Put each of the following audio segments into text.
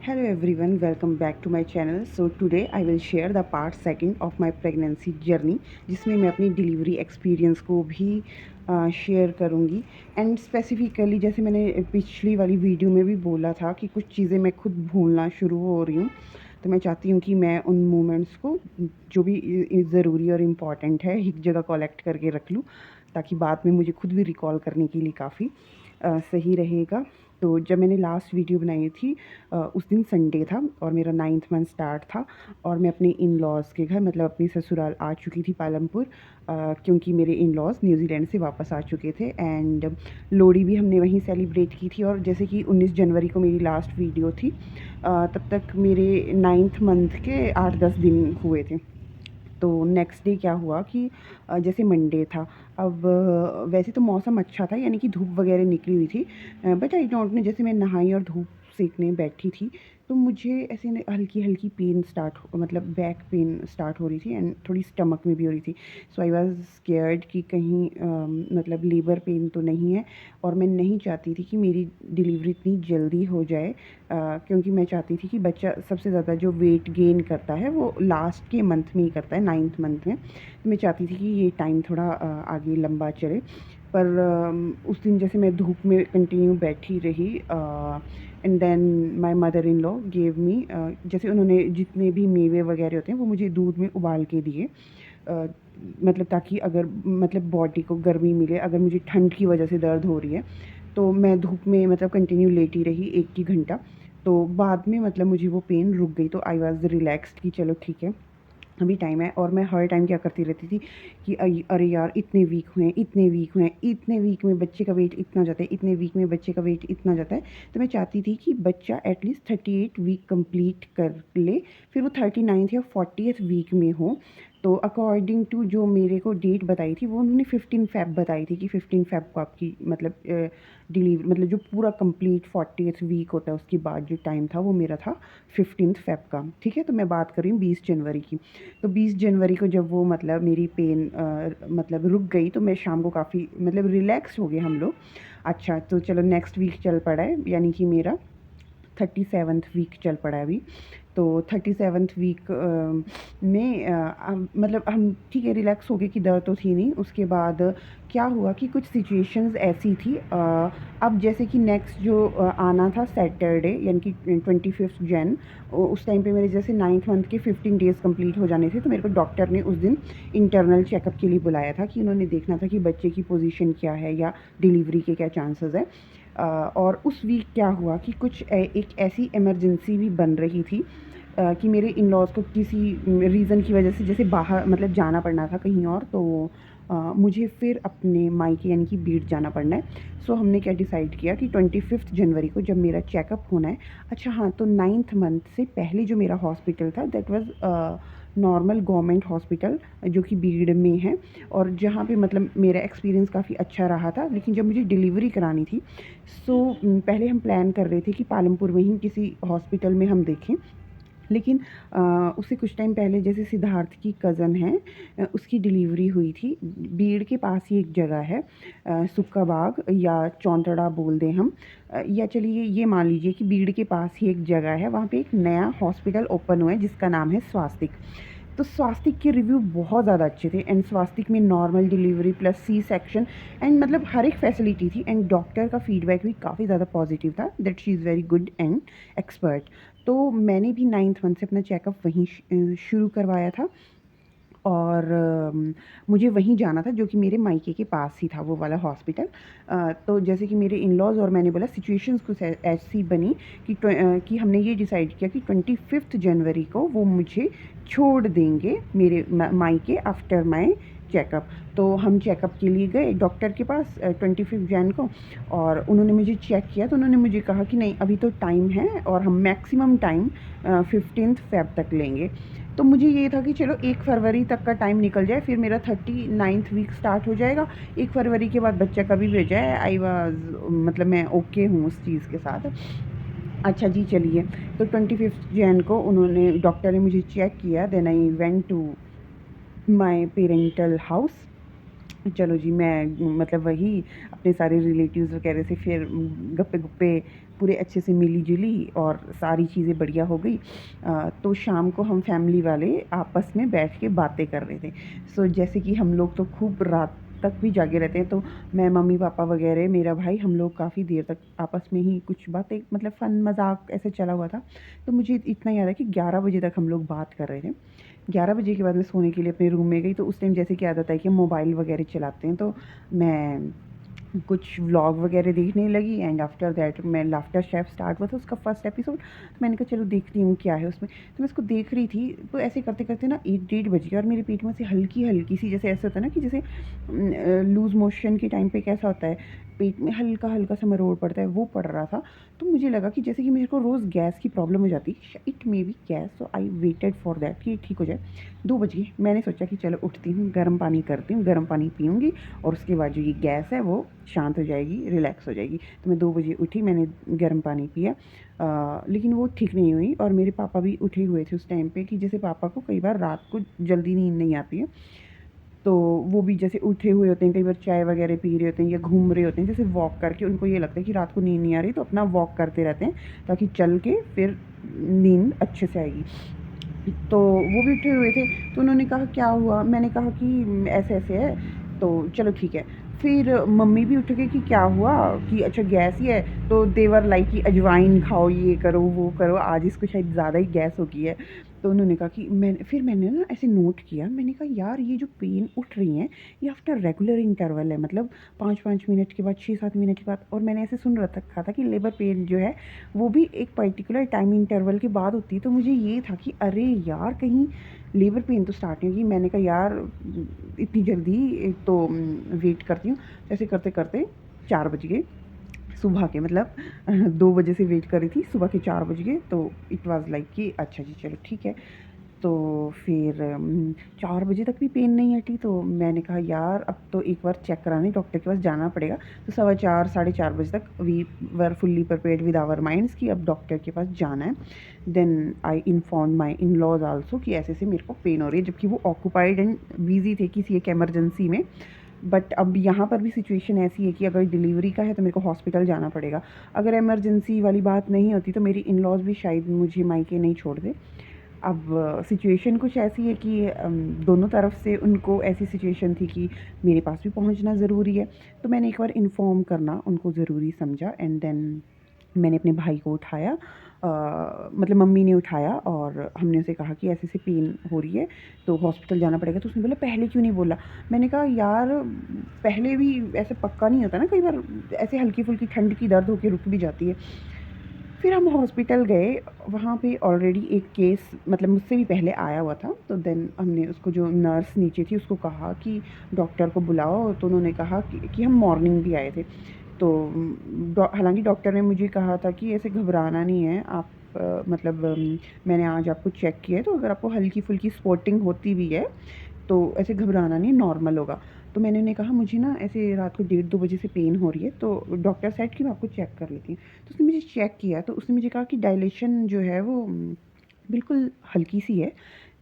Hello everyone, welcome back to my channel. So today I will share the part second of my pregnancy journey, जिसमें मैं अपनी delivery experience को भी share करूँगी। And specifically जैसे मैंने पिछली वाली वीडियो में भी बोला था कि कुछ चीज़ें मैं खुद भूलना शुरू हो रही हूँ, तो मैं चाहती हूँ कि मैं उन मोमेंट्स को जो भी ज़रूरी और इम्पॉर्टेंट है एक जगह कलेक्ट करके रख लूँ, ताकि बाद में मुझे खुद भी रिकॉल करने के लिए काफ़ी सही रहेगा। तो जब मैंने लास्ट वीडियो बनाई थी उस दिन संडे था और मेरा 9th मंथ स्टार्ट था और मैं अपने इन लॉज़ के घर मतलब अपनी ससुराल आ चुकी थी पालमपुर, क्योंकि मेरे इन लॉज़ न्यूजीलैंड से वापस आ चुके थे। एंड लोहड़ी भी हमने वहीं सेलिब्रेट की थी। और जैसे कि 19 जनवरी को मेरी लास्ट वीडियो थी, तब तक मेरे 9th मंथ के 8-10 दिन हुए थे। तो नेक्स्ट डे क्या हुआ कि जैसे मंडे था, अब वैसे तो मौसम अच्छा था, यानी कि धूप वगैरह निकली हुई थी, बट आई डोंट नो, जैसे मैं नहाई और धूप सेकने बैठी थी तो मुझे ऐसे हल्की हल्की पेन स्टार्ट मतलब बैक पेन स्टार्ट हो रही थी एंड थोड़ी स्टमक में भी हो रही थी। सो आई वाज स्केयर्ड कि कहीं मतलब लेबर पेन तो नहीं है। और मैं नहीं चाहती थी कि मेरी डिलीवरी इतनी जल्दी हो जाए, क्योंकि मैं चाहती थी कि बच्चा सबसे ज़्यादा जो वेट गेन करता है वो लास्ट के मंथ में ही करता है, 9th मंथ में। तो मैं चाहती थी कि ये टाइम थोड़ा आगे लंबा चले। पर उस दिन जैसे मैं धूप में कंटिन्यू बैठी रही, and then my mother in law gave me, जैसे उन्होंने जितने भी मेवे वगैरह होते हैं वो मुझे दूध में उबाल के दिए, मतलब ताकि अगर मतलब बॉडी को गर्मी मिले, अगर मुझे ठंड की वजह से दर्द हो रही है तो मैं धूप में मतलब कंटिन्यू लेटी रही 1 ही घंटा। तो बाद में मतलब मुझे वो पेन रुक गई, तो आई वॉज रिलैक्सड कि चलो ठीक है, अभी टाइम है। और मैं हर टाइम क्या करती रहती थी कि अरे यार इतने वीक हुए हैं, इतने वीक हुए हैं, इतने वीक में बच्चे का वेट इतना जाता है, इतने वीक में बच्चे का वेट इतना जाता है। तो मैं चाहती थी कि बच्चा एटलीस्ट 38 वीक कंप्लीट कर ले, फिर वो 39th या 40th वीक में हो। तो अकॉर्डिंग टू जो मेरे को डेट बताई थी वो उन्होंने 15 फ़ेब बताई थी कि 15 फ़ेब को आपकी मतलब डिलीवरी, मतलब जो पूरा कंप्लीट 40th वीक होता है उसके बाद जो टाइम था वो मेरा था 15th फ़ेब का। ठीक है, तो मैं बात कर रही हूँ 20 जनवरी की। तो 20 जनवरी को जब वो मतलब मेरी पेन मतलब रुक गई तो मैं शाम को काफ़ी मतलब रिलैक्स हो गए हम लोग। अच्छा, तो चलो नेक्स्ट वीक चल पड़ा है, यानी कि मेरा 37th वीक चल पड़ा है अभी। तो 37th वीक में मतलब हम ठीक है रिलैक्स हो गए कि दर्द तो थी नहीं। उसके बाद क्या हुआ कि कुछ सिचुएशंस ऐसी थी, अब जैसे कि नेक्स्ट जो आना था सैटरडे यानी कि 25th जैन, उस टाइम पे मेरे जैसे 9th मंथ के 15 डेज़ कंप्लीट हो जाने थे। तो मेरे को डॉक्टर ने उस दिन इंटरनल चेकअप के लिए बुलाया था कि उन्होंने देखना था कि बच्चे की पोजीशन क्या है या डिलीवरी के क्या चांसेस है। और उस वीक क्या हुआ कि कुछ एक ऐसी इमरजेंसी भी बन रही थी, कि मेरे इन लॉज़ को किसी रीज़न की वजह से जैसे बाहर मतलब जाना पड़ना था कहीं और, तो मुझे फिर अपने मायके यानी कि बीड़ जाना पड़ना है। सो हमने क्या डिसाइड किया कि 25th जनवरी को जब मेरा चेकअप होना है। अच्छा हाँ, तो 9th मंथ से पहले जो मेरा हॉस्पिटल था that was normal government hospital जो कि बीड़ में है, और जहाँ पे मतलब मेरा एक्सपीरियंस काफ़ी अच्छा रहा था। लेकिन जब मुझे डिलीवरी करानी थी, सो पहले हम प्लान कर रहे थे कि पालमपुर में ही किसी हॉस्पिटल में हम देखें। लेकिन उससे कुछ टाइम पहले जैसे सिद्धार्थ की कज़न है, उसकी डिलीवरी हुई थी बीड़ के पास ही एक जगह है, सुक्का बाग या चौंतड़ा बोल दें हम, या चलिए ये मान लीजिए कि बीड़ के पास ही एक जगह है, वहाँ पे एक नया हॉस्पिटल ओपन हुआ है जिसका नाम है स्वास्तिक। तो स्वास्तिक के रिव्यू बहुत ज़्यादा अच्छे थे एंड स्वास्तिक में normal delivery plus C section and मतलब हर एक फैसिलिटी थी। एंड डॉक्टर का फीडबैक भी काफ़ी ज़्यादा पॉजिटिव था that she is very good and expert. तो मैंने भी 9th मंथ से अपना चेकअप वहीं शुरू करवाया था। और मुझे वहीं जाना था जो कि मेरे मायके के पास ही था वो वाला हॉस्पिटल। तो जैसे कि मेरे इन-लॉज़ और मैंने बोला सिचुएशंस कुछ ऐसी बनी कि हमने ये डिसाइड किया कि 25th जनवरी को वो मुझे छोड़ देंगे मेरे मायके आफ्टर माय चेकअप। तो हम चेकअप के लिए गए डॉक्टर के पास 25 जैन को, और उन्होंने मुझे चेक किया। तो उन्होंने मुझे कहा कि नहीं अभी तो टाइम है और हम मैक्सिमम टाइम 15th फ़ेब तक लेंगे। तो मुझे ये था कि चलो 1 फरवरी तक का टाइम निकल जाए, फिर मेरा 39th वीक स्टार्ट हो जाएगा। 1 फरवरी के बाद बच्चा कभी भी हो जाए, आई वाज़ मतलब मैं ओके हूँ उस चीज़ के साथ। अच्छा जी चलिए, तो 25th जैन को उन्होंने डॉक्टर ने मुझे चेक किया, then I went to my parental house. चलो जी, मैं मतलब वही अपने सारे रिलेटिव्स वगैरह से फिर गप्पे-गुप्पे पूरे अच्छे से मिली-जुली और सारी चीज़ें बढ़िया हो गई। तो शाम को हम फैमिली वाले आपस में बैठ के बातें कर रहे थे। सो जैसे कि हम लोग तो खूब रात तक भी जागे रहते हैं, तो मैं, मम्मी-पापा वगैरह, मेरा भाई, हम लोग काफ़ी देर तक आपस में ही कुछ बातें मतलब फ़न मज़ाक ऐसे चला हुआ था। तो मुझे इतना याद है कि 11 बजे तक हम लोग बात कर रहे थे। 11 बजे के बाद मैं सोने के लिए अपने रूम में गई, तो उस टाइम जैसे कि आदत है कि मोबाइल वगैरह चलाते हैं, तो मैं कुछ व्लॉग वगैरह देखने लगी एंड आफ्टर दैट मैं लाफ्टर शेफ़ स्टार्ट हुआ था उसका फर्स्ट एपिसोड, तो मैंने कहा चलो देखती हूँ क्या है उसमें। तो मैं उसको देख रही थी, तो ऐसे करते-करते ना 1 डेढ़ बज गया और मेरे पेट में से हल्की-हल्की सी, जैसे ऐसा होता है ना कि जैसे लूज़ मोशन के टाइम पे कैसा होता है, पेट में हल्का-हल्का सा मरोड़ पड़ता है, वो पड़ रहा था। तो मुझे लगा कि जैसे कि मेरे को रोज़ गैस की प्रॉब्लम हो जाती है, it may be gas, so I waited for that कि ठीक हो जाए। 2 बज गए, मैंने सोचा कि चलो उठती हूँ, गर्म पानी करती हूँ, गर्म पानी पीऊँगी और उसके बाद जो ये गैस है वो शांत हो जाएगी, रिलैक्स हो जाएगी। तो मैं 2 बजे उठी, मैंने गर्म पानी पिया, लेकिन वो ठीक नहीं हुई और मेरे पापा भी उठे हुए थे उस टाइम पे कि जैसे पापा को कई बार रात को जल्दी नींद नहीं आती है, तो वो भी जैसे उठे हुए होते हैं, कई बार चाय वगैरह पी रहे होते हैं या घूम रहे होते हैं, जैसे वॉक करके उनको ये लगता है कि रात को नींद नहीं आ रही, तो अपना वॉक करते रहते हैं ताकि चल के फिर नींद अच्छे से आएगी। तो वो भी उठे हुए थे, तो उन्होंने कहा क्या हुआ? मैंने कहा कि ऐसे-ऐसे है, तो चलो ठीक है। फिर मम्मी भी उठ गई कि क्या हुआ? कि अच्छा गैस ही है, तो दे वर लाइक कि अजवाइन खाओ, ये करो, वो करो, आज इसको शायद ज़्यादा ही गैस हो गई है। तो उन्होंने कहा कि मैंने ना ऐसे नोट किया, मैंने कहा यार ये जो पेन उठ रही हैं, ये आफ्टर रेगुलर इंटरवल है, मतलब 5-5 मिनट के बाद, 6-7 मिनट के बाद, और मैंने ऐसे सुन रखा था कि लेबर पेन जो है वो भी एक पर्टिकुलर टाइम इंटरवल के बाद होती है। तो मुझे ये था कि अरे यार कहीं लेबर पेन तो स्टार्ट नहीं होगी। मैंने कहा यार इतनी जल्दी, एक तो वेट करती हूँ। ऐसे करते करते 4 बज गए सुबह के, मतलब 2 बजे से वेट कर रही थी, सुबह के 4 बज गए, तो इट वाज़ लाइक कि अच्छा जी चलो ठीक है। तो फिर 4 बजे तक भी पेन नहीं हटी, तो मैंने कहा यार अब तो एक बार चेक कराने डॉक्टर के पास जाना पड़ेगा। तो सवा 4 साढ़े 4 बजे तक we were fully prepared with our minds कि अब डॉक्टर के पास जाना है। Then I inform my in laws also कि ऐसे-ऐसे मेरे को पेन हो रही है, जबकि वो ऑक्यूपाइड एंड बिज़ी थे किसी एक इमरजेंसी में। बट अब यहाँ पर भी सिचुएशन ऐसी है कि अगर डिलीवरी का है तो मेरे को हॉस्पिटल जाना पड़ेगा। अगर इमरजेंसी वाली बात नहीं होती तो मेरी इन-लॉज़ भी शायद मुझे मायके नहीं छोड़ते। अब सिचुएशन कुछ ऐसी है कि दोनों तरफ से उनको ऐसी सिचुएशन थी कि मेरे पास भी पहुंचना ज़रूरी है, तो मैंने एक बार इन्फॉर्म करना उनको ज़रूरी समझा एंड देन मैंने अपने भाई को उठाया, मतलब मम्मी ने उठाया और हमने उसे कहा कि ऐसे-ऐसे पेन हो रही है, तो हॉस्पिटल जाना पड़ेगा। तो उसने बोला पहले क्यों नहीं बोला? मैंने कहा यार पहले भी ऐसे पक्का नहीं होता ना, कई बार ऐसे हल्की-फुल्की ठंड की दर्द होके रुक भी जाती है। फिर हम हॉस्पिटल गए, वहाँ पे ऑलरेडी एक केस मतलब मुझसे भी पहले आया हुआ था, तो देन हमने उसको, जो नर्स नीचे थी उसको कहा कि डॉक्टर को बुलाओ, तो उन्होंने कहा कि हम मॉर्निंग भी आए थे। तो हालाँकि डॉक्टर ने मुझे कहा था कि ऐसे घबराना नहीं है, आप मतलब मैंने आज आपको चेक किया है, तो अगर आपको हल्की-फुल्की स्पॉटिंग होती भी है, तो ऐसे घबराना नहीं, नॉर्मल होगा। तो मैंने उन्हें कहा मुझे ना ऐसे रात को डेढ़ 2 बजे से पेन हो रही है, तो डॉक्टर सेड कि मैं आपको चेक कर लेती हूँ। तो उसने मुझे चेक किया, तो उसने मुझे कहा कि डायलेशन जो है वो बिल्कुल हल्की-सी है,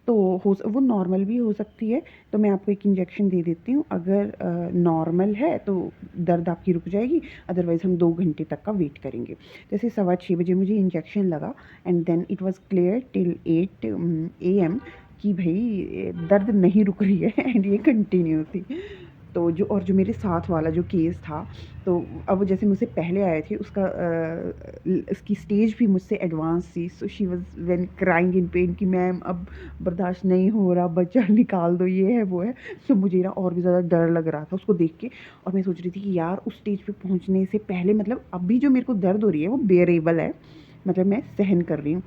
तो वो नॉर्मल भी हो सकती है, तो मैं आपको एक इंजेक्शन दे देती हूँ। अगर नॉर्मल है तो दर्द आपकी रुक जाएगी, अदरवाइज़ हम 2 घंटे तक का वेट करेंगे। जैसे सवा 6 बजे मुझे इंजेक्शन लगा and then it was clear till 8 AM कि भई दर्द नहीं रुक रही है एंड ये कंटिन्यू थी। तो जो मेरे साथ वाला जो केस था, तो अब वो जैसे मुझसे पहले आए थे, उसका उसकी स्टेज भी मुझसे एडवांस थी, so she was when crying in pen कि मैम अब बर्दाश्त नहीं हो रहा, बच्चा निकाल दो, ये है, वो है। तो मुझे ना और भी ज़्यादा डर लग रहा था उसको देख के, और मैं सोच रही थी कि यार उस स्टेज पे पहुँचने से पहले, मतलब अभी जो मेरे को दर्द हो रही है वो बेअरेबल है, मतलब मैं सहन कर रही हूँ।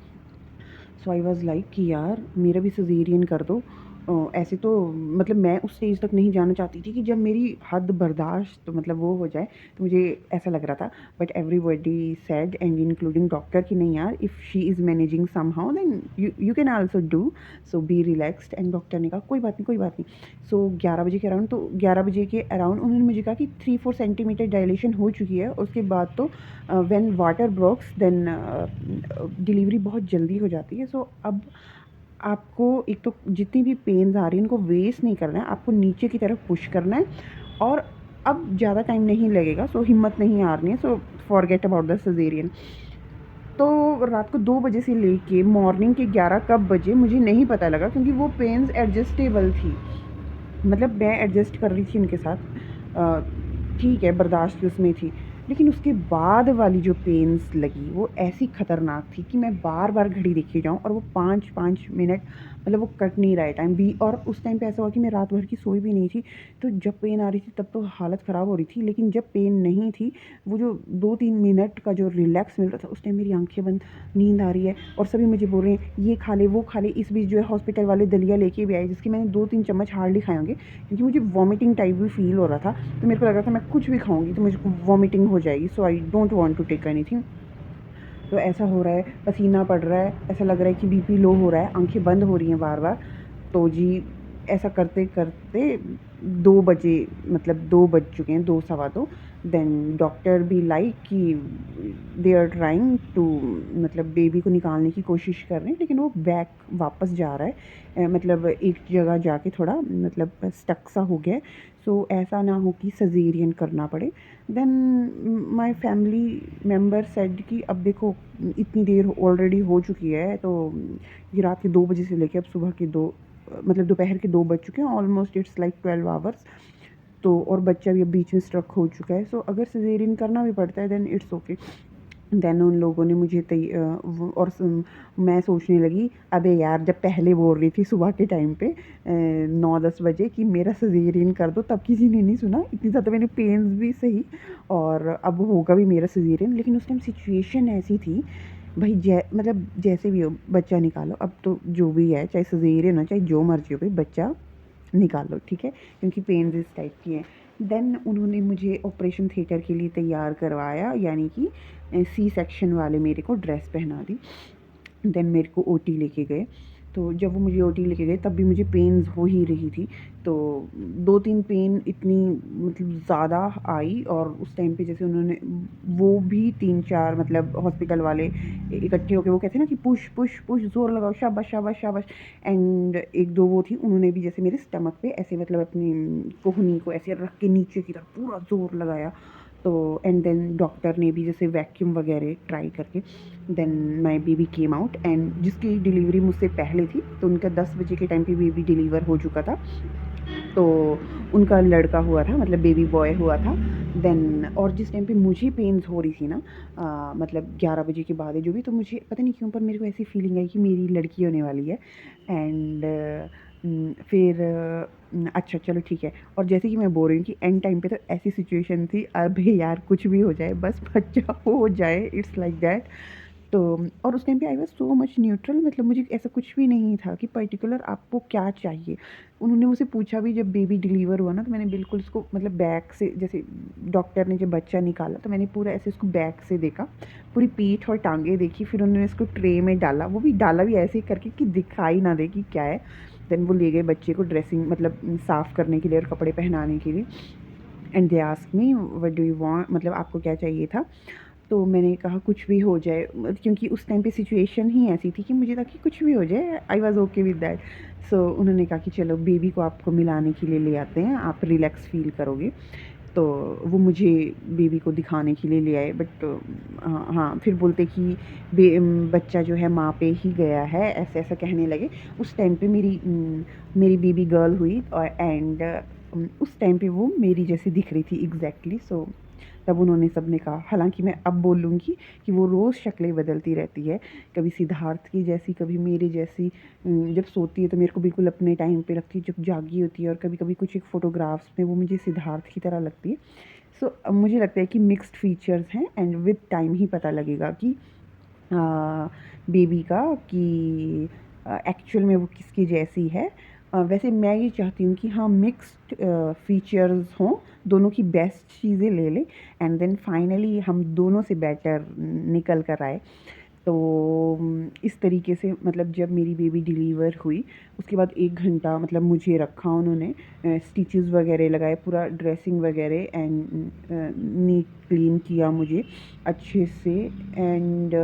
सो आई वाज़ लाइक कि यार मेरा भी सिज़ेरियन कर दो। ऐसे तो मतलब मैं उस स्टेज तक नहीं जाना चाहती थी कि जब मेरी हद बर्दाश्त तो मतलब वो हो जाए, तो मुझे ऐसा लग रहा था। But everybody said and including doctor कि नहीं यार, if she is managing somehow then you you can also do, so be relaxed. And doctor ने कहा कोई बात नहीं, कोई बात नहीं। सो 11 बजे के अराउंड, तो 11 बजे के अराउंड उन्होंने मुझे कहा कि 3-4 सेंटीमीटर डायलेशन हो चुकी है। उसके बाद तो when water brokes then delivery बहुत जल्दी हो जाती है। सो अब आपको एक तो जितनी भी पेन्स आ रही हैं उनको वेस्ट नहीं करना है, आपको नीचे की तरफ पुश करना है और अब ज़्यादा टाइम नहीं लगेगा, सो हिम्मत नहीं हारनी है, so forget about the caesarean. तो रात को 2 बजे से लेके मॉर्निंग के 11 कब बजे मुझे नहीं पता लगा, क्योंकि वो पेन्स एडजस्टेबल थी। मतलब मैं एडजस्ट कर रही थी उनके साथ, ठीक है, बर्दाश्त उसमें थी। लेकिन उसके बाद वाली जो पेन्स लगी वो ऐसी ख़तरनाक थी कि मैं बार-बार घड़ी देखे जाऊँ, और वो 5-5 मिनट, मतलब वो कट नहीं रहा है टाइम भी। और उस टाइम पे ऐसा हुआ कि मैं रात भर की सोई भी नहीं थी। तो जब पेन आ रही थी तब तो हालत ख़राब हो रही थी, लेकिन जब पेन नहीं थी, वो जो 2-3 मिनट का जो रिलैक्स मिल रहा था, उस टाइम मेरी आँखें बंद, नींद आ रही है, और सभी मुझे बोल रहे हैं ये खा ले, वो खा ले। इस बीच जो है हॉस्पिटल वाले दलिया लेके भी आए, जिसके मैंने 2-3 चम्मच हार्डली खाए होंगे, क्योंकि मुझे वॉमिटिंग टाइप भी फ़ील हो रहा था। तो मेरे को लग रहा था मैं कुछ भी खाऊँगी तो मुझे वॉमिटिंग हो जाएगी, so I don't want to take anything. तो ऐसा हो रहा है, पसीना पड़ रहा है, ऐसा लग रहा है कि बीपी लो हो रहा है, आँखें बंद हो रही हैं बार-बार। तो जी, ऐसा करते-करते 2 बजे, मतलब 2 बज चुके हैं, 2 सवा 2। देन डॉक्टर भी लाइक कि दे आर ट्राइंग टू, मतलब बेबी को निकालने की कोशिश कर रहे हैं, लेकिन वो बैक वापस जा रहा है, मतलब एक जगह जाके थोड़ा, मतलब स्टक सा हो गया है। सो ऐसा ना हो कि सिज़ेरियन करना पड़े। Then my family member said कि अब देखो, इतनी देर ऑलरेडी हो चुकी है, तो ये रात के 2 बजे से लेके अब सुबह के 2, मतलब दोपहर के 2 बज चुके हैं, ऑलमोस्ट इट्स लाइक 12 आवर्स। तो और बच्चा भी अब बीच में स्ट्रक हो चुका है, सो अगर सिज़ेरियन करना भी पड़ता है देन इट्स ओके। देन उन लोगों ने मुझे मैं सोचने लगी, अबे यार, जब पहले बोल रही थी सुबह के टाइम पे 9-10 बजे कि मेरा सिज़ेरियन कर दो, तब किसी ने नहीं सुना। इतनी ज़्यादा मैंने पेन्स भी सही, और अब होगा भी मेरा सिज़ेरियन। लेकिन उस टाइम सिचुएशन ऐसी थी, भाई मतलब जैसे भी हो बच्चा निकालो, अब तो जो भी है, चाहे सिज़ेरियन हो चाहे जो मर्ज़ी हो, भाई बच्चा निकालो, ठीक है, क्योंकि पेन्स इस टाइप की हैं। देन उन्होंने मुझे ऑपरेशन थिएटर के लिए तैयार करवाया, यानी कि सी सेक्शन वाले मेरे को ड्रेस पहना दी। देन मेरे को ओटी लेके गए। तो जब वो मुझे ओटी लेके गए तब भी मुझे पेन्स हो ही रही थी। तो 2-3 पेन इतनी, मतलब ज़्यादा आई, और उस टाइम पे जैसे उन्होंने, वो भी 3-4, मतलब हॉस्पिटल वाले इकट्ठे होके वो कहते हैं ना कि पुश पुश पुश, ज़ोर लगाओ, शाबाश शाबाश शाबाश। एंड 1-2 वो थी, उन्होंने भी जैसे मेरे स्टमक पे ऐसे, मतलब अपनी कोहनी को ऐसे रख के नीचे की तरफ पूरा ज़ोर लगाया। तो एंड देन डॉक्टर ने भी जैसे वैक्यूम वगैरह ट्राई करके, then my baby came out. And जिसकी डिलीवरी मुझसे पहले थी, तो उनका 10 बजे के टाइम पे बेबी डिलीवर हो चुका था। तो उनका लड़का हुआ था, मतलब बेबी बॉय हुआ था। देन और जिस टाइम पे मुझे पेन्स हो रही थी ना, मतलब 11 बजे के बाद है जो भी, तो मुझे पता नहीं क्यों, पर मेरे को ऐसी फीलिंग आई कि मेरी लड़की होने वाली है। एंड फिर अच्छा चलो ठीक है। और जैसे कि मैं बोल रही हूँ कि एंड टाइम पे तो ऐसी सिचुएशन थी, अबे यार कुछ भी हो जाए, बस बच्चा हो जाए, इट्स लाइक दैट। तो और उस टाइम पे I was so much neutral, मतलब मुझे ऐसा कुछ भी नहीं था कि पर्टिकुलर आपको क्या चाहिए। उन्होंने मुझसे पूछा भी जब बेबी डिलीवर हुआ ना, तो मैंने बिल्कुल उसको, मतलब बैक से, जैसे डॉक्टर ने जब बच्चा निकाला तो मैंने पूरा ऐसे उसको बैक से देखा, पूरी पीठ और टाँगें देखी, फिर उन्होंने इसको ट्रे में डाला, वो भी डाला भी ऐसे ही करके कि दिखाई ना दे कि क्या है। देन वो ले गए बच्चे को ड्रेसिंग, मतलब साफ़ करने के लिए और कपड़े पहनाने के लिए। And they asked me what do you want, मतलब आपको क्या चाहिए था? तो मैंने कहा कुछ भी हो जाए, क्योंकि उस टाइम पे सिचुएशन ही ऐसी थी कि मुझे था कि कुछ भी हो जाए, I was okay with that. So उन्होंने कहा कि चलो बेबी को आपको मिलाने के लिए ले आते हैं, आप रिलैक्स फ़ील करोगे। तो वो मुझे बेबी को दिखाने के लिए ले आए, बट हाँ हाँ, फिर बोलते कि बच्चा जो है माँ पे ही गया है, ऐसे-ऐसा कहने लगे। उस टाइम पे मेरी बेबी गर्ल हुई, और एंड उस टाइम पे वो मेरी जैसी दिख रही थी एग्ज़ैक्टली। सो तब उन्होंने सबने कहा, हालाँकि मैं अब बोलूँगी कि वो रोज़ शक्लें बदलती रहती है, कभी सिद्धार्थ की जैसी, कभी मेरी जैसी। जब सोती है तो मेरे को बिल्कुल अपने टाइम पे रखती है, जब जागी होती है और कभी-कभी कुछ एक फ़ोटोग्राफ्स में वो मुझे सिद्धार्थ की तरह लगती है। सो अब मुझे लगता है कि मिक्स्ड फीचर्स हैं, एंड विद टाइम ही पता लगेगा कि बेबी का कि एक्चुअल में वो किसकी जैसी है। वैसे मैं ये चाहती हूँ कि हाँ, मिक्स्ड फीचर्स हों, दोनों की बेस्ट चीज़ें ले लें, एंड देन फाइनली हम दोनों से बेटर निकल कर आए। तो इस तरीके से, मतलब जब मेरी बेबी डिलीवर हुई उसके बाद 1 घंटा, मतलब मुझे रखा उन्होंने, स्टिचेस वगैरह लगाए, पूरा ड्रेसिंग वगैरह, एंड नीट क्लीन किया मुझे अच्छे से। एंड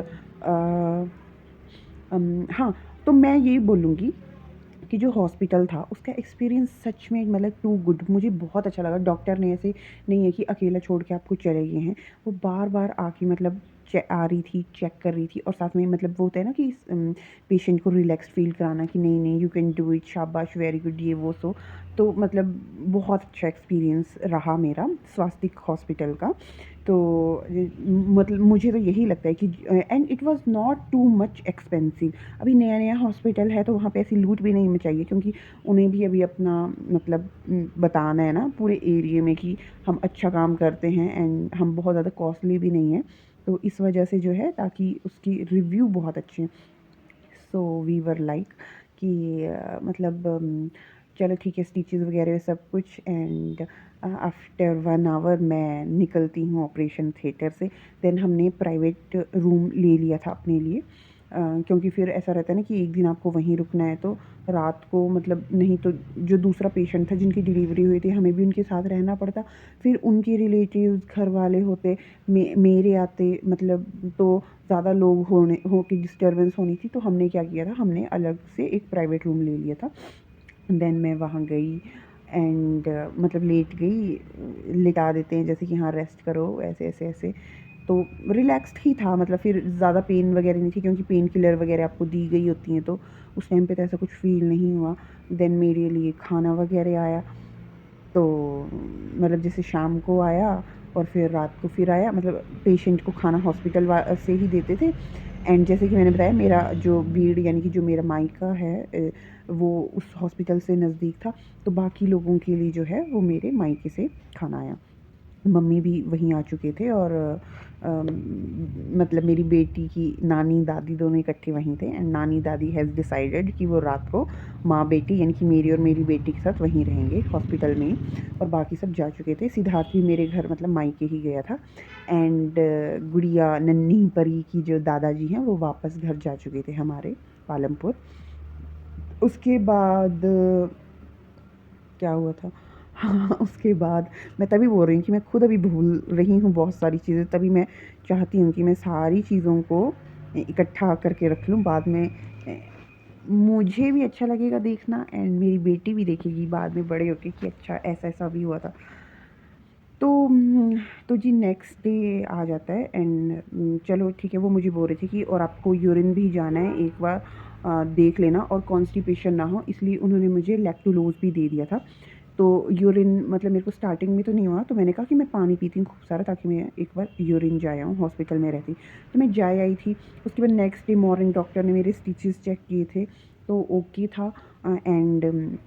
हाँ, तो मैं यही बोलूँगी कि जो हॉस्पिटल था उसका एक्सपीरियंस सच में मतलब टू गुड, मुझे बहुत अच्छा लगा। डॉक्टर ने ऐसे नहीं है कि अकेला छोड़ के आपको चले गए हैं, वो बार बार आके मतलब आ रही थी, चेक कर रही थी, और साथ में मतलब वो होता है ना कि पेशेंट को रिलैक्स फील कराना कि नहीं नहीं यू कैन डू इट, शाबाश, वेरी गुड, ये वो सो। तो मतलब बहुत अच्छा एक्सपीरियंस रहा मेरा स्वास्तिक हॉस्पिटल का। तो मतलब मुझे तो यही लगता है कि and it was not too much expensive. अभी नया नया हॉस्पिटल है तो वहाँ पे ऐसी लूट भी नहीं मचाइए, क्योंकि उन्हें भी अभी अपना मतलब बताना है ना पूरे एरिया में कि हम अच्छा काम करते हैं एंड हम बहुत ज़्यादा कॉस्टली भी नहीं है। तो इस वजह से जो है, ताकि उसकी रिव्यू बहुत अच्छे हैं। सो वी वर लाइक कि मतलब चलो ठीक है, स्टिचेस वगैरह सब कुछ, एंड आफ्टर 1 आवर मैं निकलती हूँ ऑपरेशन थिएटर से। देन हमने प्राइवेट रूम ले लिया था अपने लिए, क्योंकि फिर ऐसा रहता है ना कि एक दिन आपको वहीं रुकना है, तो रात को मतलब नहीं तो जो दूसरा पेशेंट था जिनकी डिलीवरी हुई थी हमें भी उनके साथ रहना पड़ता। फिर उनके रिलेटिव्स घर वाले होते, मेरे आते मतलब, तो ज़्यादा लोग हो के डिस्टर्बेंस होनी थी। तो हमने क्या किया था, हमने अलग से एक प्राइवेट रूम ले लिया था। देन मैं वहाँ गई एंड मतलब लेट गई, लिटा देते हैं जैसे कि हाँ रेस्ट करो, ऐसे ऐसे ऐसे। तो रिलैक्स्ड ही था, मतलब फिर ज़्यादा पेन वगैरह नहीं थी, क्योंकि पेन किलर वगैरह आपको दी गई होती हैं, तो उस टाइम पे तो ऐसा कुछ फ़ील नहीं हुआ। देन मेरे लिए खाना वगैरह आया, तो मतलब जैसे शाम को आया और फिर रात को फिर आया, मतलब पेशेंट को खाना हॉस्पिटल से ही देते थे। एंड जैसे कि मैंने बताया, मेरा जो बीड़ यानी कि जो मेरा मायका है वो उस हॉस्पिटल से नज़दीक था, तो बाकी लोगों के लिए जो है वो मेरे मायके से खाना आया। मम्मी भी वहीं आ चुके थे, और मतलब मेरी बेटी की नानी दादी दोनों इकट्ठे वहीं थे, एंड नानी दादी हैज़ डिसाइडेड कि वो रात को माँ बेटी यानी कि मेरी और मेरी बेटी के साथ वहीं रहेंगे हॉस्पिटल में ही। और बाकी सब जा चुके थे, सिद्धार्थ भी मेरे घर मतलब मायके ही गया था। एंड गुड़िया नन्ही परी की जो दादाजी हैं वो वापस घर जा चुके थे हमारे पालमपुर। उसके बाद क्या हुआ था, हाँ उसके बाद मैं तभी बोल रही हूँ कि मैं खुद अभी भूल रही हूँ बहुत सारी चीज़ें, तभी मैं चाहती हूँ कि मैं सारी चीज़ों को इकट्ठा करके रख लूँ। बाद में मुझे भी अच्छा लगेगा देखना, एंड मेरी बेटी भी देखेगी बाद में बड़े होके कि अच्छा ऐसा ऐसा भी हुआ था। तो तो जी नेक्स्ट डे आ जाता है, एंड चलो ठीक है, वो मुझे बोल रही थी कि और आपको यूरिन भी जाना है एक बार, देख लेना और कॉन्स्टिपेशन ना हो, इसलिए उन्होंने मुझे लैक्टोलोज भी दे दिया था। तो यूरिन मतलब मेरे को स्टार्टिंग में तो नहीं हुआ, तो मैंने कहा कि मैं पानी पीती हूँ खूब सारा, ताकि मैं एक बार यूरिन जा आऊँ, हॉस्पिटल में रहती। तो मैं जा आई थी। उसके बाद नेक्स्ट डे मॉर्निंग डॉक्टर ने मेरे स्टिचेस चेक किए थे, तो ओके था। एंड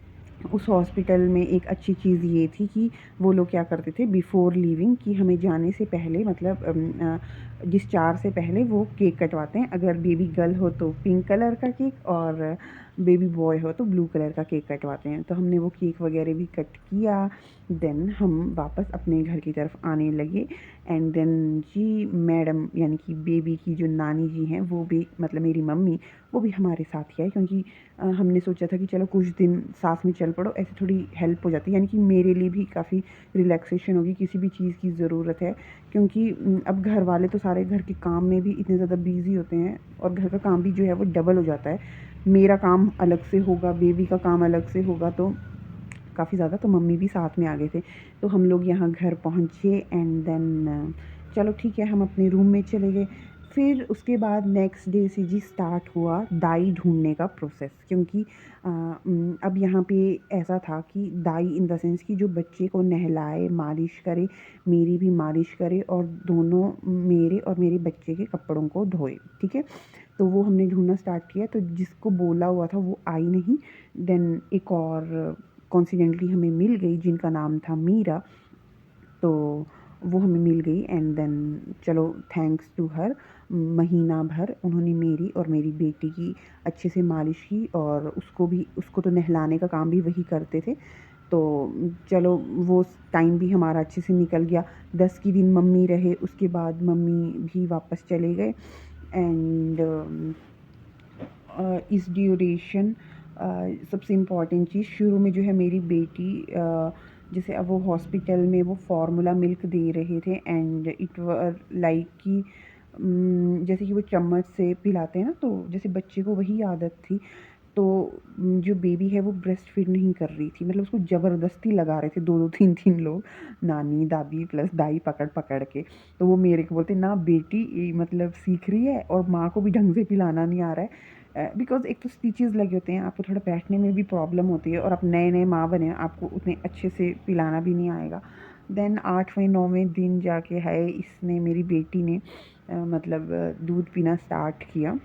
उस हॉस्पिटल में एक अच्छी चीज़ ये थी कि वो लोग क्या करते थे बिफ़ोर लीविंग, कि हमें जाने से पहले मतलब डिस्चार्ज से पहले वो केक कटवाते हैं। अगर बेबी गर्ल हो तो पिंक कलर का केक, और बेबी बॉय हो तो ब्लू कलर का केक कटवाते हैं। तो हमने वो केक वगैरह भी कट किया। देन हम वापस अपने घर की तरफ आने लगे। एंड देन जी मैडम यानी कि बेबी की जो नानी जी हैं वो भी मतलब मेरी मम्मी, वो भी हमारे साथ ही आए, क्योंकि हमने सोचा था कि चलो कुछ दिन साथ में चल पड़ो, ऐसे थोड़ी हेल्प हो जाती है, यानी कि मेरे लिए भी काफ़ी रिलैक्सेशन होगी, किसी भी चीज़ की ज़रूरत है। क्योंकि अब घर वाले तो सारे घर के काम में भी इतने ज़्यादा बिज़ी होते हैं, और घर का काम भी जो है वो डबल हो जाता है। मेरा काम अलग से होगा, बेबी का काम अलग से होगा, तो काफ़ी ज़्यादा, तो मम्मी भी साथ में आ गए थे। तो हम लोग यहाँ घर पहुँचे, एंड देन चलो ठीक है हम अपने रूम में चले गए। फिर उसके बाद नेक्स्ट डे से जी स्टार्ट हुआ दाई ढूँढने का प्रोसेस, क्योंकि अब यहाँ पे ऐसा था कि दाई इन द सेंस कि जो बच्चे को नहलाए, मालिश करे, मेरी भी मालिश करे, और दोनों मेरे और मेरे बच्चे के कपड़ों को धोए, ठीक है। तो वो हमने ढूँढना स्टार्ट किया, तो जिसको बोला हुआ था वो आई नहीं। देन एक और कॉन्सिडेंटली हमें मिल गई जिनका नाम था मीरा, तो वो हमें मिल गई। एंड देन चलो थैंक्स टू हर, महीना भर उन्होंने मेरी और मेरी बेटी की अच्छे से मालिश की, और उसको तो नहलाने का काम भी वही करते थे। तो चलो वो टाइम भी हमारा अच्छे से निकल गया। 10 की दिन मम्मी रहे, उसके बाद मम्मी भी वापस चले गए। एंड इस ड्यूरेशन सबसे इम्पॉर्टेंट चीज़, शुरू में जो है मेरी बेटी जैसे अब वो हॉस्पिटल में वो फार्मूला मिल्क दे रहे थे, एंड इट वर लाइक कि जैसे कि वो चम्मच से पिलाते हैं ना, तो जैसे बच्चे को वही आदत थी। तो जो बेबी है वो ब्रेस्ट फीड नहीं कर रही थी, मतलब उसको ज़बरदस्ती लगा रहे थे 2-2 3-3 लोग, नानी दादी प्लस दाई पकड़ पकड़ के। तो वो मेरे को बोलते ना बेटी ये मतलब सीख रही है और माँ को भी ढंग से पिलाना नहीं आ रहा है, बिकॉज़ एक तो स्टिचेस लगे होते हैं, आपको थोड़ा बैठने में भी प्रॉब्लम होती है और आप नए नए माँ बने हैं, आपको उतने अच्छे से पिलाना भी नहीं आएगा। देन 8वें 9वें दिन जाके है इसने मेरी बेटी ने मतलब दूध पीना स्टार्ट किया।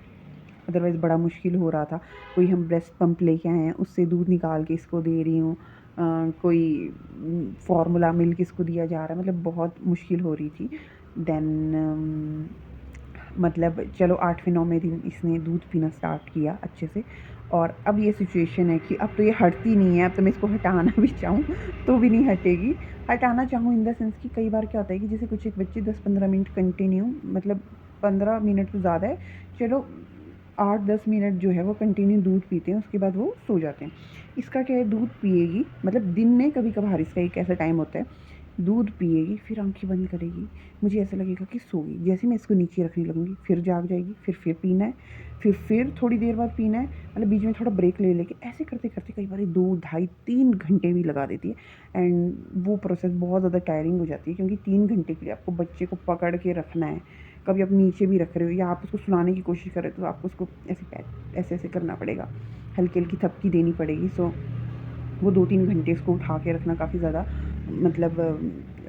अदरवाइज़ बड़ा मुश्किल हो रहा था। कोई हम ब्रेस्ट पंप लेके आए हैं, उससे दूध निकाल के इसको दे रही हूँ, कोई फ़ॉर्मूला मिल्क इसको दिया जा रहा है, मतलब बहुत मुश्किल हो रही थी। देन मतलब चलो 8वें 9वें दिन इसने दूध पीना स्टार्ट किया अच्छे से, और अब ये सिचुएशन है कि अब तो ये हटती नहीं है, अब तो मैं इसको हटाना भी चाहूँ तो भी नहीं हटेगी। हटाना चाहूँ इन द सेंस कि कई बार क्या होता है कि जैसे कुछ एक बच्चे 10-15 मिनट कंटिन्यू, मतलब 15 मिनट तो ज़्यादा है, चलो 8-10 मिनट जो है वो कंटिन्यू दूध पीते हैं, उसके बाद वो सो जाते हैं। इसका क्या है, दूध पिएगी, मतलब दिन में कभी कभार इसका एक ऐसा टाइम होता है, दूध पिएगी फिर आंखें बंद करेगी, मुझे ऐसा लगेगा कि सो गई। जैसे मैं इसको नीचे रखने लगूँगी फिर जाग जाएगी, फिर पीना है, फिर थोड़ी देर बाद पीना है, मतलब बीच में थोड़ा ब्रेक ले लेके ऐसे करते करते कई बार 2 ढाई 3 घंटे भी लगा देती है। एंड वो प्रोसेस बहुत ज़्यादा टायरिंग हो जाती है, क्योंकि 3 घंटे के लिए आपको बच्चे को पकड़ के रखना है। कभी आप नीचे भी रख रहे हो या आप उसको सुलाने की कोशिश कर रहे हो तो आपको उसको ऐसे ऐसे करना पड़ेगा, हल्की हल्की थपकी देनी पड़ेगी। सो वो 2-3 घंटे उसको उठा के रखना काफ़ी ज़्यादा, मतलब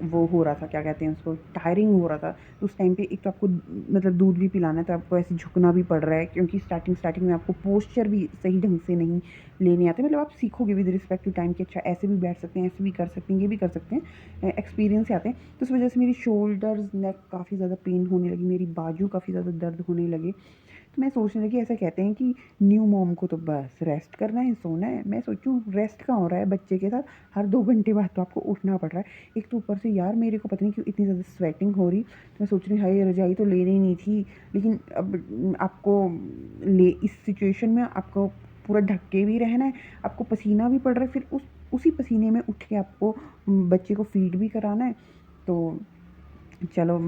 वो हो रहा था, क्या कहते हैं उसको, टायरिंग हो रहा था। तो उस टाइम पे एक तो आपको मतलब दूध भी पिलाना है, तो आपको ऐसे झुकना भी पड़ रहा है, क्योंकि स्टार्टिंग में आपको पोस्चर भी सही ढंग से नहीं लेने आते। मतलब आप सीखोगे विद रिस्पेक्ट टू टाइम कि अच्छा ऐसे भी बैठ सकते हैं, ऐसे भी कर सकते हैं, ये भी कर सकते हैं, एक्सपीरियंस से आते हैं। तो उस वजह से मेरी शोल्डर्स नेक काफ़ी ज़्यादा पेन होने लगी, मेरी बाजू काफ़ी ज़्यादा दर्द होने लगे। तो मैं सोचने लगी, ऐसा कहते हैं कि न्यू मॉम को तो बस रेस्ट करना है, सोना है। मैं सोचूं रेस्ट कहाँ हो रहा है बच्चे के साथ, हर 2 घंटे बाद तो आपको उठना पड़ रहा है। एक तो ऊपर से यार मेरे को पता नहीं क्यों इतनी ज़्यादा स्वेटिंग हो रही, तो मैं सोच रही हाय रजाई तो लेनी नहीं थी, लेकिन अब आपको ले इस सिचुएशन में आपको पूरा ढक के भी रहना है, आपको पसीना भी पड़ रहा है, फिर उसी पसीने में उठ के आपको बच्चे को फीड भी कराना है। तो चलो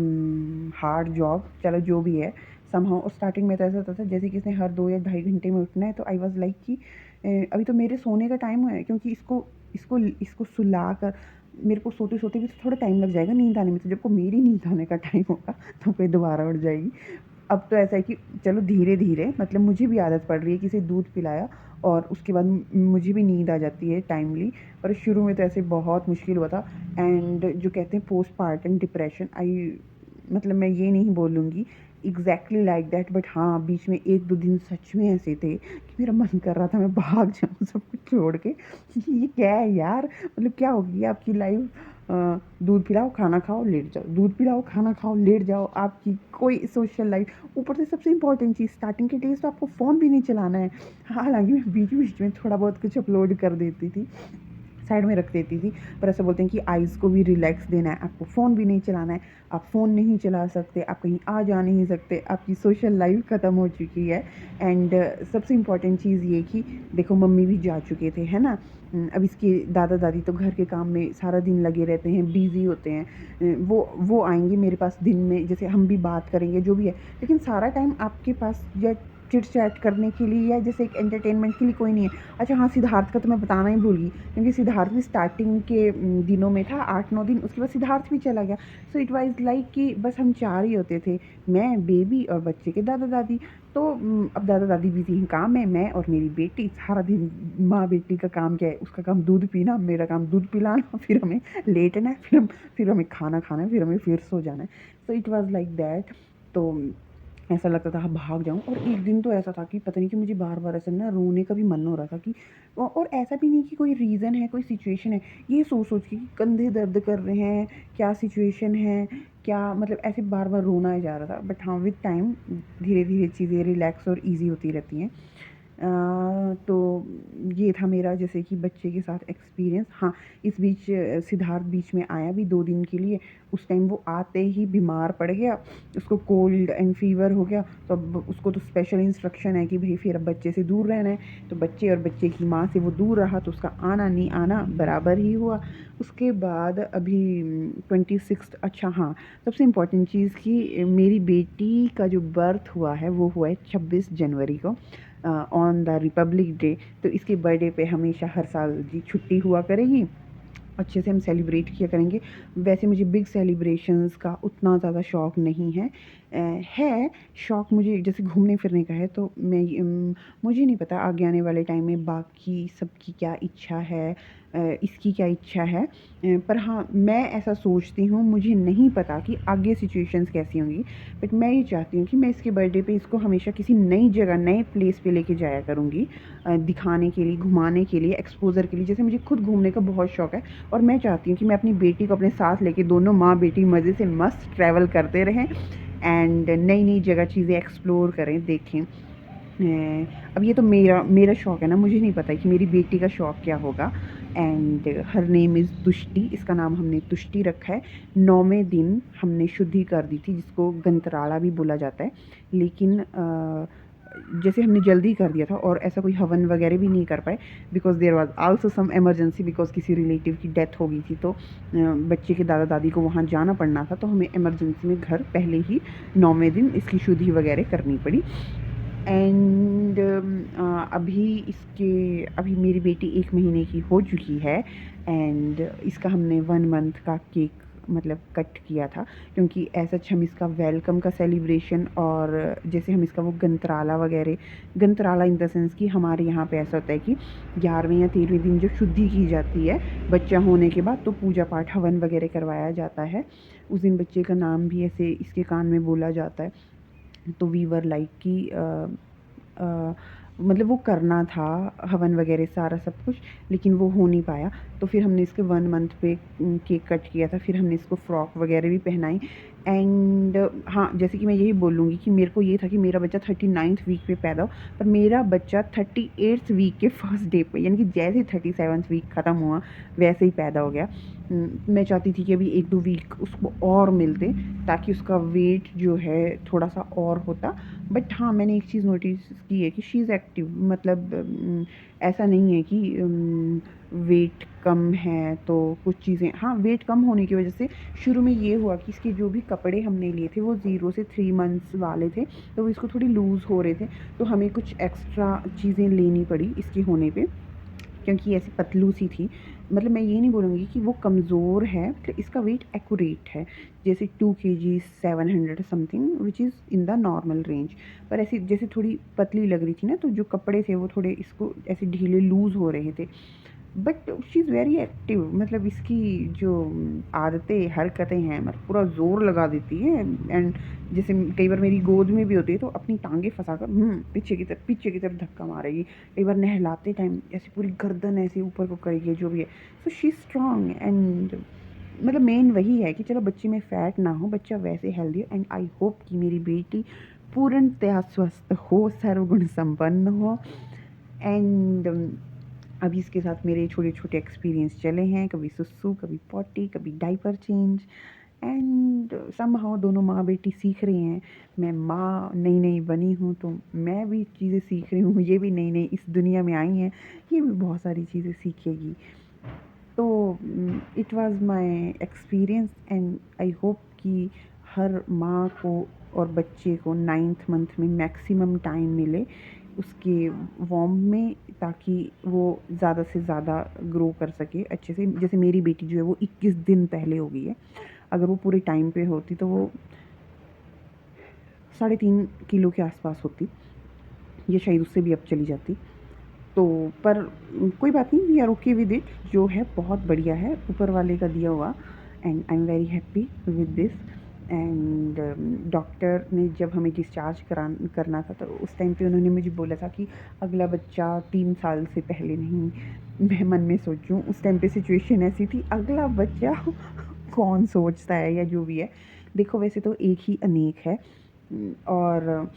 हार्ड जॉब, चलो जो भी है समहाउ। और स्टार्टिंग में तो ऐसा होता था जैसे कि इसने हर 2 या ढाई घंटे में उठना है, तो आई वाज लाइक कि अभी तो मेरे सोने का टाइम है, क्योंकि इसको सुला कर मेरे को सोते सोते भी तो थोड़ा टाइम लग जाएगा नींद आने में, तो जब को मेरी नींद आने का टाइम होगा तो फिर दोबारा उठ जाएगी। अब तो ऐसा है कि चलो धीरे धीरे, मतलब मुझे भी आदत पड़ रही है कि इसे दूध पिलाया और उसके बाद मुझे भी नींद आ जाती है टाइमली। पर शुरू में तो ऐसे बहुत मुश्किल हुआ था। एंड जो कहते हैं पोस्टपार्टम डिप्रेशन, आई मतलब मैं ये नहीं बोलूँगी एग्जैक्टली लाइक दैट, बट हाँ बीच में 1-2 दिन सच में ऐसे थे कि मेरा मन कर रहा था मैं भाग जाऊँ सब कुछ छोड़ के। ये क्या है यार, मतलब क्या होगी आपकी लाइफ, दूध पिलाओ खाना खाओ लेट जाओ, दूध पिलाओ खाना खाओ लेट जाओ, आपकी कोई सोशल लाइफ। ऊपर से सबसे इंपॉर्टेंट चीज़, स्टार्टिंग के डेज तो आपको फ़ोन भी नहीं चलाना है। हालांकि मैं बीच बीच में थोड़ा बहुत कुछ अपलोड कर देती थी, साइड में रख देती थी, पर ऐसा बोलते हैं कि आइज़ को भी रिलैक्स देना है, आपको फ़ोन भी नहीं चलाना है, आप फ़ोन नहीं चला सकते, आप कहीं आ जा नहीं सकते, आपकी सोशल लाइफ ख़त्म हो चुकी है। एंड सबसे इम्पॉर्टेंट चीज़ ये कि देखो मम्मी भी जा चुके थे, है ना। अब इसके दादा दादी तो घर के काम में सारा दिन लगे रहते हैं, बिज़ी होते हैं। वो आएंगे मेरे पास दिन में, जैसे हम भी बात करेंगे जो भी है, लेकिन सारा टाइम आपके पास या चिट चैट करने के लिए या जैसे एक एंटरटेनमेंट के लिए कोई नहीं है। अच्छा हाँ, सिद्धार्थ का तो मैं बताना ही भूल गई, क्योंकि सिद्धार्थ भी स्टार्टिंग के दिनों में था 8-9 दिन, उसके बाद सिद्धार्थ भी चला गया। सो इट वाइज लाइक कि बस हम 4 ही होते थे, मैं, बेबी और बच्चे के दादा दादी। तो अब दादा दादी बिजी हैं काम में, मैं और मेरी बेटी सारा दिन, माँ बेटी का काम क्या है, उसका काम दूध पीना, मेरा काम दूध पिलाना, फिर हमें लेटना है, फिर हमें खाना खाना है, फिर हमें फिर सो जाना है। So it was like that. तो ऐसा लगता था हाँ भाग जाऊँ। और एक दिन तो ऐसा था कि पता नहीं कि मुझे बार बार ऐसा ना रोने का भी मन हो रहा था कि, और ऐसा भी नहीं कि कोई रीज़न है, कोई सिचुएशन है, ये सोच सोच के कि कंधे दर्द कर रहे हैं, क्या सिचुएशन है, क्या मतलब, ऐसे बार बार रोना जा रहा था। बट हाँ विद टाइम धीरे धीरे चीज़ें रिलैक्स और ईजी होती रहती हैं। तो ये था मेरा जैसे कि बच्चे के साथ एक्सपीरियंस। हाँ, इस बीच सिद्धार्थ बीच में आया भी 2 दिन के लिए। उस टाइम वो आते ही बीमार पड़ गया, उसको कोल्ड एंड फीवर हो गया। तो अब उसको तो स्पेशल इंस्ट्रक्शन है कि भाई फिर अब बच्चे से दूर रहना है। तो बच्चे और बच्चे की माँ से वो दूर रहा, तो उसका आना नहीं आना बराबर ही हुआ। उसके बाद अभी 26, अच्छा हाँ, सबसे इम्पॉर्टेंट चीज़ कि मेरी बेटी का जो बर्थ हुआ है वो हुआ है 26 जनवरी को। On the Republic day. तो इसके बर्थडे पे हमेशा हर साल जी छुट्टी हुआ करेगी, अच्छे से हम सेलिब्रेट किया करेंगे। वैसे मुझे बिग सेलिब्रेशंस का उतना ज़्यादा शौक़ नहीं है। है शौक़ मुझे जैसे घूमने फिरने का है, तो मुझे नहीं पता आगे आने वाले टाइम में बाकी सबकी क्या इच्छा है, इसकी क्या इच्छा है। पर हाँ, मैं ऐसा सोचती हूँ, मुझे नहीं पता कि आगे सिचुएशंस कैसी होंगी, बट मैं ये चाहती हूँ कि मैं इसके बर्थडे पे इसको हमेशा किसी नई जगह, नए प्लेस पे लेके जाया करूँगी, दिखाने के लिए, घुमाने के लिए, एक्सपोज़र के लिए। जैसे मुझे खुद घूमने का बहुत शौक़ है और मैं चाहती हूँ कि मैं अपनी बेटी को अपने साथ लेके, दोनों माँ बेटी मज़े से मस्त ट्रैवल करते रहें एंड नई नई जगह चीज़ें एक्सप्लोर करें, देखें। अब ये तो मेरा मेरा शौक़ है ना, मुझे नहीं पता कि मेरी बेटी का शौक़ क्या होगा। एंड हर नेम इज़ तुष्टि, इसका नाम हमने तुष्टि रखा है। 9वें दिन हमने शुद्धि कर दी थी, जिसको गंतराला भी बोला जाता है। लेकिन जैसे हमने जल्दी कर दिया था और ऐसा कोई हवन वगैरह भी नहीं कर पाए, because there was also some emergency, because किसी रिलेटिव की डेथ हो गई थी, तो बच्चे के दादा दादी को वहाँ जाना पड़ना था, तो हमें इमरजेंसी में घर पहले ही 9वें दिन इसकी शुद्धि वगैरह करनी पड़ी। एंड अभी मेरी बेटी 1 महीने की हो चुकी है एंड इसका हमने 1 मंथ का केक मतलब कट किया था, क्योंकि ऐसा हम इसका वेलकम का सेलिब्रेशन, और जैसे हम इसका वो गंतराला वगैरह, गंतराला इन द सेंस कि हमारे यहाँ पे ऐसा होता है कि 11वें या 13वें दिन जो शुद्धि की जाती है बच्चा होने के बाद, तो पूजा पाठ हवन वगैरह करवाया जाता है। उस दिन बच्चे का नाम भी ऐसे इसके कान में बोला जाता है। तो वी वर लाइक कि मतलब वो करना था हवन वगैरह सारा सब कुछ, लेकिन वो हो नहीं पाया। तो फिर हमने इसके 1 मंथ पे केक कट किया था, फिर हमने इसको फ्रॉक वगैरह भी पहनाई। एंड हाँ, जैसे कि मैं यही बोलूँगी कि मेरे को ये था कि मेरा बच्चा 39th वीक पे पैदा हो, पर मेरा बच्चा 38th वीक के फर्स्ट डे पे, यानी कि जैसे 37th वीक ख़त्म हुआ वैसे ही पैदा हो गया। मैं चाहती थी कि अभी 1-2 वीक उसको और मिलते, ताकि उसका वेट जो है थोड़ा सा और होता। बट हाँ, मैंने एक चीज़ नोटिस की है कि शी इज़ एक्टिव, मतलब ऐसा नहीं है कि वेट कम है तो कुछ चीज़ें, हाँ, वेट कम होने की वजह से शुरू में ये हुआ कि इसके जो भी कपड़े हमने लिए थे वो 0 से 3 मंथ्स वाले थे, तो वो इसको थोड़ी लूज़ हो रहे थे, तो हमें कुछ एक्स्ट्रा चीज़ें लेनी पड़ी इसके होने पे, क्योंकि ऐसी पतलू सी थी। मतलब मैं ये नहीं बोलूँगी कि वो कमज़ोर है, मतलब इसका वेट एक्यूरेट है, जैसे 2 KG 700 something, which is in the normal range. पर ऐसी जैसे थोड़ी पतली लग रही थी ना, तो जो कपड़े थे वो थोड़े इसको ऐसे ढीले लूज़ हो रहे थे। But she is very active, मतलब इसकी जो आदतें, हरकतें हैं, मतलब पूरा ज़ोर लगा देती है। एंड जैसे कई बार मेरी गोद में भी होती है तो अपनी टांगें फंसाकर पीछे की तरफ धक्का मारेगी। कई बार नहलाते टाइम ऐसे पूरी गर्दन ऐसे ऊपर को करेगी, जो भी है। So she is strong and मतलब मेन वही है कि चलो बच्चे में फ़ैट ना हो, बच्चा वैसे हेल्दी हो। एंड आई होप कि मेरी बेटी पूर्णतया स्वस्थ हो, सर्वगुण संपन्न हो। एंड अभी इसके साथ मेरे छोटे-छोटे एक्सपीरियंस चले हैं, कभी सुसु, कभी पॉटी, कभी डायपर चेंज। एंड समहाउ दोनों माँ बेटी सीख रही हैं। मैं माँ नई-नई बनी हूँ, तो मैं भी चीज़ें सीख रही हूँ, ये भी नई-नई इस दुनिया में आई हैं, ये भी बहुत सारी चीज़ें सीखेगी। तो it was my experience and I hope कि हर माँ को और बच्चे को 9th मंथ में मैक्सिमम टाइम मिले उसके वॉर्म में, ताकि वो ज़्यादा से ज़्यादा ग्रो कर सके अच्छे से। जैसे मेरी बेटी जो है वो 21 दिन पहले हो गई है, अगर वो पूरे टाइम पे होती तो वो 3.5 किलो के आसपास होती, या शायद उससे भी अब चली जाती। तो पर कोई बात नहीं, we are okay with it, जो है बहुत बढ़िया है, ऊपर वाले का दिया हुआ। And I am very happy with this. And doctor ने जब हमें डिस्चार्ज करना था, तो उस टाइम पे उन्होंने मुझे बोला था कि अगला बच्चा 3 साल से पहले नहीं। मैं मन में सोचूं, उस टाइम पे सिचुएशन ऐसी थी, अगला बच्चा कौन सोचता है या जो भी है। देखो, वैसे तो एक ही अनेक है, और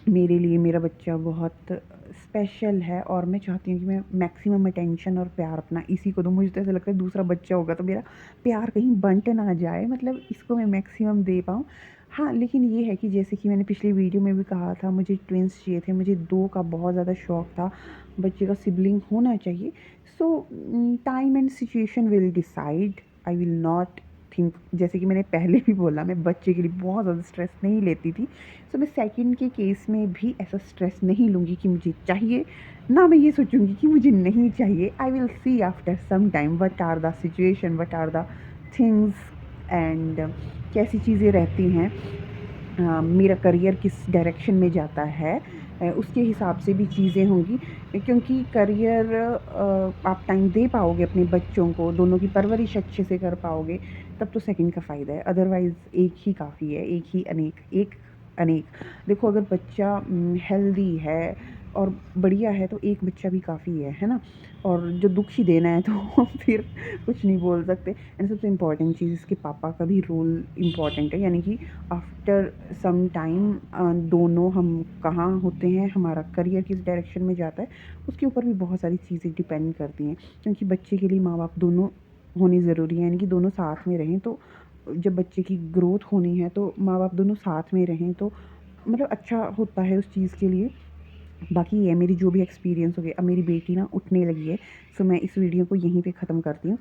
मेरे लिए मेरा बच्चा बहुत स्पेशल है, और मैं चाहती हूँ कि मैं मैक्सिमम अटेंशन और प्यार अपना इसी को दूँ। मुझे तो ऐसा लगता है दूसरा बच्चा होगा तो मेरा प्यार कहीं बंट ना जाए, मतलब इसको मैं मैक्सिमम दे पाऊँ। हाँ, लेकिन ये है कि जैसे कि मैंने पिछली वीडियो में भी कहा था, मुझे ट्विन्स चाहिए थे, मुझे 2 का बहुत ज़्यादा शौक़ था, बच्चे का सिबलिंग होना चाहिए। सो time and situation will decide, I will not think, जैसे कि मैंने पहले भी बोला, मैं बच्चे के लिए बहुत ज़्यादा स्ट्रेस नहीं लेती थी। सो मैं सेकंड के केस में भी ऐसा स्ट्रेस नहीं लूँगी कि मुझे चाहिए, ना मैं ये सोचूँगी कि मुझे नहीं चाहिए। I will see after some time what are the situation, what are the things and कैसी चीज़ें रहती हैं, मेरा करियर किस डायरेक्शन में जाता है, उसके हिसाब से भी चीज़ें होंगी। क्योंकि करियर आप टाइम दे पाओगे अपने बच्चों को, दोनों की परवरिश अच्छे से कर पाओगे, तब तो सेकंड का फ़ायदा है। अदरवाइज़ एक ही काफ़ी है, एक ही अनेक, एक अनेक। देखो, अगर बच्चा हेल्दी है और बढ़िया है तो एक बच्चा भी काफ़ी है ना? और जो दुःख ही देना है तो फिर कुछ नहीं बोल सकते। एंड सबसे इम्पोर्टेंट चीज़, इसके पापा का भी रोल इम्पॉर्टेंट है, यानी कि आफ्टर सम टाइम दोनों हम कहाँ होते हैं, हमारा करियर किस डायरेक्शन में जाता है, उसके ऊपर भी बहुत सारी चीज़ें डिपेंड करती हैं। क्योंकि बच्चे के लिए माँ बाप दोनों होने ज़रूरी है, यानी कि दोनों साथ में रहें। तो जब बच्चे की ग्रोथ होनी है तो माँ बाप दोनों साथ में रहें तो मतलब अच्छा होता है उस चीज़ के लिए। बाकी ये मेरी जो भी एक्सपीरियंस हो गया। अब मेरी बेटी ना उठने लगी है, सो मैं इस वीडियो को यहीं पे ख़त्म करती हूँ।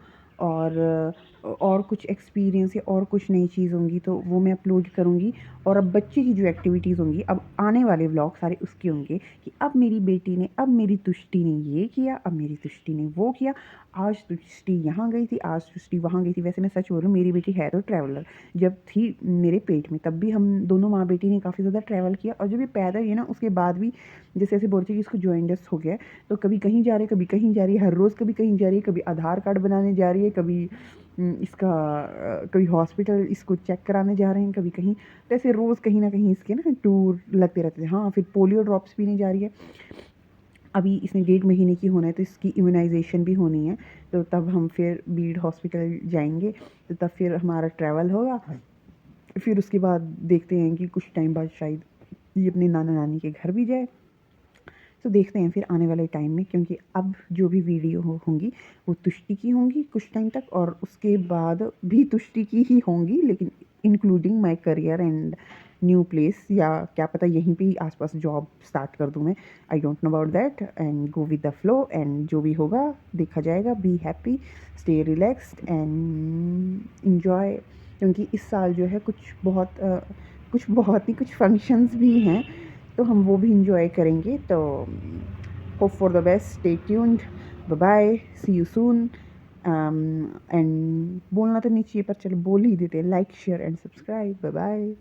और कुछ एक्सपीरियंस या और कुछ नई चीज़ होंगी तो वो मैं अपलोड करूँगी। और अब बच्चे की जो एक्टिविटीज़ होंगी, अब आने वाले व्लॉग सारे उसके होंगे कि अब मेरी बेटी ने, अब मेरी तुष्टि ने ये किया, अब मेरी तुष्टि ने वो किया, आज तुष्टि यहाँ गई थी, आज तुष्टि वहाँ गई थी। वैसे मैं सच बोलूँ, मेरी बेटी है तो ट्रैवलर। जब थी मेरे पेट में तब भी हम दोनों माँ बेटी ने काफ़ी ज़्यादा ट्रैवल किया, और जब ये पैदा हुई है ना उसके बाद भी जैसे ऐसे बोलते हैं कि इसको जॉइंटस हो गया है, तो कभी कहीं जा रही है, कभी कहीं जा रही है, हर रोज़ कभी कहीं जा रही है, कभी आधार कार्ड बनाने जा रही है, कभी इसका कभी हॉस्पिटल इसको चेक कराने जा रहे हैं, कभी कहीं। तो ऐसे रोज़ कहीं ना कहीं इसके ना टूर लगते रहते थे। हाँ, फिर पोलियो ड्रॉप्स पीने जा रही है। अभी इसने 1.5 महीने की होना है तो इसकी इम्यूनाइजेशन भी होनी है, तो तब हम फिर बीड हॉस्पिटल जाएंगे, तो तब फिर हमारा ट्रैवल होगा। फिर उसके बाद देखते हैं कि कुछ टाइम बाद शायद ये अपने नाना नानी के घर भी जाए। तो देखते हैं फिर आने वाले टाइम में, क्योंकि अब जो भी वीडियो होंगी वो तुष्टि की होंगी कुछ टाइम तक, और उसके बाद भी तुष्टि की ही होंगी, लेकिन including my career and new place, या क्या पता यहीं पे ही आसपास जॉब स्टार्ट कर दूँ मैं। I don't know about that, and go with the flow, and जो भी होगा देखा जाएगा। Be happy, stay relaxed and enjoy. क्योंकि इस साल जो है कुछ बहुत ही कुछ फंक्शंस भी हैं, तो हम वो भी इंजॉय करेंगे। तो hope for the best, stay tuned, bye bye, see you soon. And बोलना तो नहीं चाहिए पर चलो बोल ही देते हैं, like share and subscribe, bye bye.